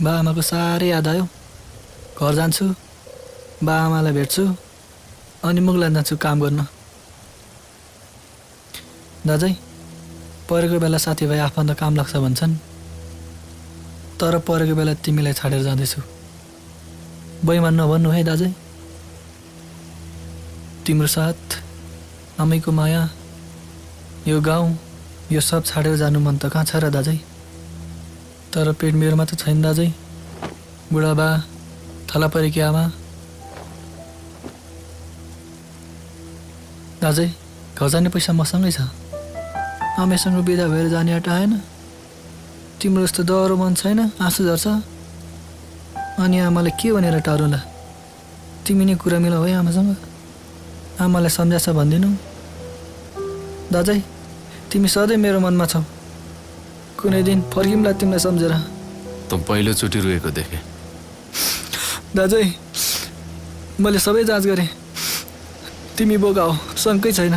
बाआमाको साह्रै याद आयो। घर जान्छु, बाआमालाई भेट्छु, अनि मुगलान जान्छु काम गर्न। दाजै, परेको बेला साथीभाइ आफन्त काम लाग्छ भन्छन्, तर परेको बेला तिमीलाई छाडेर जाँदैछु। बैमान नभन्नु है दाजै। तिम्रो साथ, आमैको माया, यो गाउँ, यो सब छाडेर जानु मन त कहाँ छ र दाजै। तर पेट मेरोमा त छैन दाजै। बुढाबा, थला परेकी आमा। दाजै, घर जाने पैसा मसँगै छ। आमैसँग बिदा भएर जाने आँट आएन। तिम्रो जस्तो डह्रो मन छैन, आँसु झर्छ। अनि आमाले के भनेर टारुला। तिमी नै कुरा मिलाऊ है आमासँग। आमालाई सम्झाछ भन्दिनौ। दाजै, तिमी सधैँ मेरो मनमा छौ। कुनै दिन फर्किउँला तिमीलाई सम्झेर। त पहिलोचोटि रोएको देखेँ। दाजै, मैले सबै जाँच गरेँ। तिमी बोका हो, शङ्कै छैन।